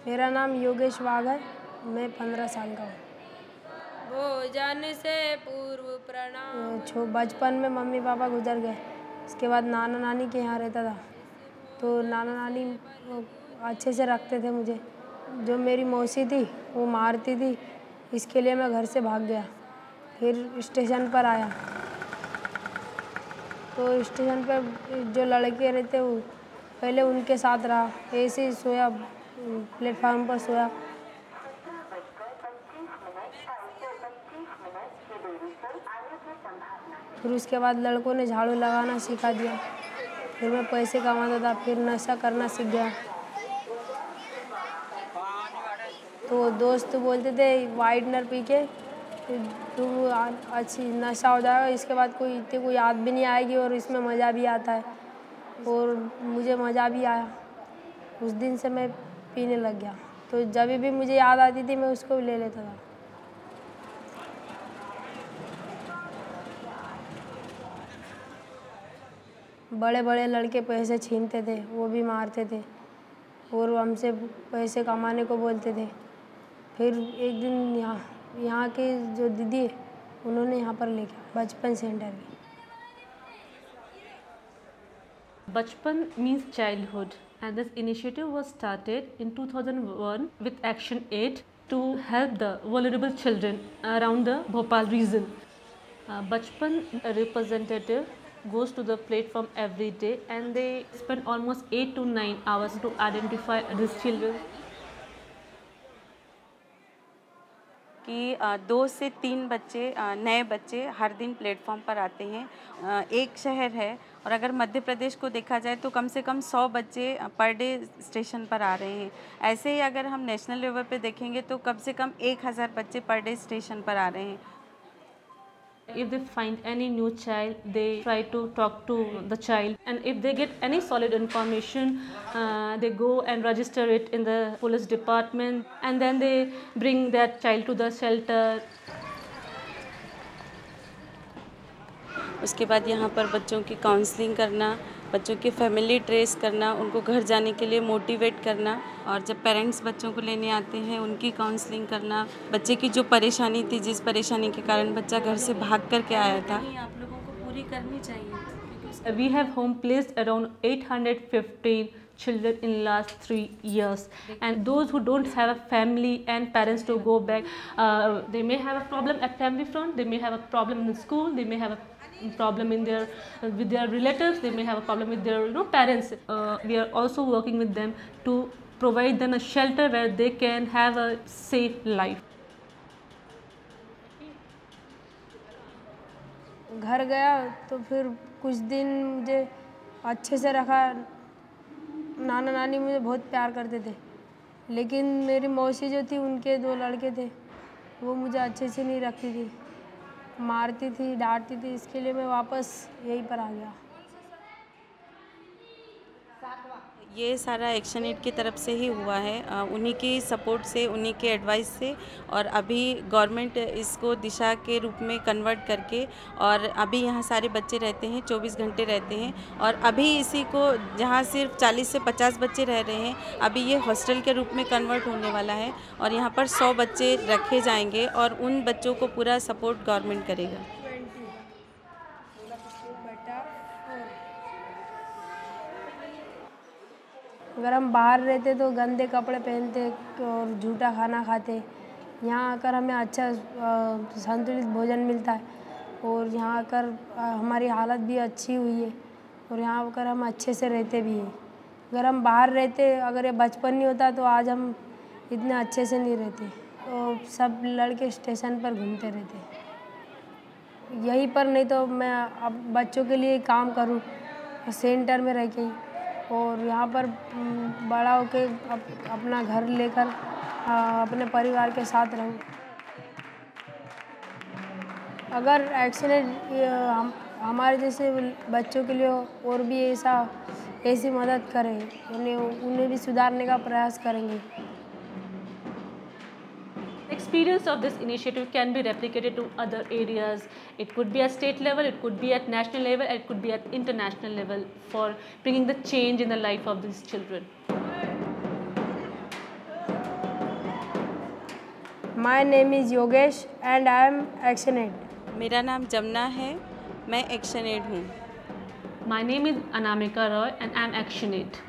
मेरा नाम योगेश वाघ है। मैं 15 साल का हूँ। भोजन से पूर्व प्रणाम। बचपन में मम्मी पापा गुजर गए। इसके बाद नाना नानी के यहाँ रहता था, तो नाना नानी अच्छे से रखते थे मुझे। जो मेरी मौसी थी वो मारती थी, इसके लिए मैं घर से भाग गया। फिर स्टेशन पर आया, तो स्टेशन पर जो लड़के रहते वो पहले उनके साथ रहा, ऐसे ही सोया, प्लेटफार्म पर सोया। फिर उसके बाद लड़कों ने झाड़ू लगाना सिखा दिया। फिर मैं पैसे कमाता था, फिर नशा करना सीख गया। तो दोस्त बोलते थे वाइटनर पी के तू अच्छी नशा हो जाएगा, इसके बाद कोई याद भी नहीं आएगी और इसमें मज़ा भी आता है। और मुझे मज़ा भी आया। उस दिन से मैं पीने लग गया। तो जब भी मुझे याद आती थी मैं उसको ले लेता था। बड़े बड़े लड़के पैसे छीनते थे, वो भी मारते थे और हमसे पैसे कमाने को बोलते थे। फिर एक दिन यहाँ की जो दीदी है उन्होंने यहाँ पर लेके बचपन सेंटर में। Bachpan means childhood, and this initiative was started in 2001 with Action Aid to help the vulnerable children around the Bhopal region. Bachpan representative goes to the platform every day, and they spend almost 8 to 9 hours to identify these children. कि 2 से 3 बच्चे नए बच्चे हर दिन platform पर आते हैं। एक शहर है और अगर मध्य प्रदेश को देखा जाए तो कम से कम 100 बच्चे पर डे स्टेशन पर आ रहे हैं। ऐसे ही अगर हम नेशनल लेवल पे देखेंगे तो कम से कम 1000 बच्चे पर डे स्टेशन पर आ रहे हैं। If they find any new child, they try to talk to the child, and if they get any solid information, they go and register it in the police department, and then they bring that child to the shelter. उसके बाद यहाँ पर बच्चों की counselling करना, बच्चों की family trace करना, उनको घर जाने के लिए मोटिवेट करना, और जब पेरेंट्स बच्चों को लेने आते हैं उनकी काउंसलिंग करना। बच्चे की जो परेशानी थी, जिस परेशानी के कारण बच्चा घर से भाग कर के आया था, आप लोगों को पूरी करनी चाहिए। We have home placed around 815 children in last 3 years, and those who don't have a family and parents to go back, they may have a problem at family front, they may have a problem in the school, they may have a problem in their with their relatives, they may have a problem with their parents. We are also working with them to provide them a shelter where they can have a safe life. घर गया तो फिर कुछ दिन मुझे अच्छे से रखा। नाना नानी मुझे बहुत प्यार करते थे, लेकिन मेरी मौसी जो थी उनके 2 लड़के थे, वो मुझे अच्छे से नहीं रखती थी, मारती थी, डांटती थी। इसके लिए मैं वापस यहीं पर आ गया। ये सारा एक्शन एड की तरफ से ही हुआ है, उन्हीं की सपोर्ट से, उन्हीं के एडवाइस से। और अभी गवर्नमेंट इसको दिशा के रूप में कन्वर्ट करके, और अभी यहाँ सारे बच्चे रहते हैं, 24 घंटे रहते हैं। और अभी इसी को जहाँ सिर्फ 40 से 50 बच्चे रह रहे हैं, अभी ये हॉस्टल के रूप में कन्वर्ट होने वाला है और यहाँ पर 100 बच्चे रखे जाएंगे और उन बच्चों को पूरा सपोर्ट गवर्नमेंट करेगा। अगर हम बाहर रहते तो गंदे कपड़े पहनते और झूठा खाना खाते। यहाँ आकर हमें अच्छा संतुलित भोजन मिलता है और यहाँ आकर हमारी हालत भी अच्छी हुई है और यहाँ आकर हम अच्छे से रहते भी हैं। अगर हम बाहर रहते, अगर ये बचपन नहीं होता तो आज हम इतने अच्छे से नहीं रहते। तो सब लड़के स्टेशन पर घूमते रहते यहीं पर, नहीं तो मैं अब बच्चों के लिए काम करूँ सेंटर में रह के, और यहाँ पर बड़ा होके अपना घर लेकर अपने परिवार के साथ रहूँ। अगर एक्शन एड हमारे जैसे बच्चों के लिए और भी ऐसी मदद करें, उन्हें भी सुधारने का प्रयास करेंगे। experience of this initiative can be replicated to other areas. It could be at state level, it could be at national level, it could be at international level for bringing the change in the life of these children. My name is Yogesh and I am ActionAid. मेरा नाम जमुना है, मैं action add हूँ। My name is Anamika Roy and I am ActionAid.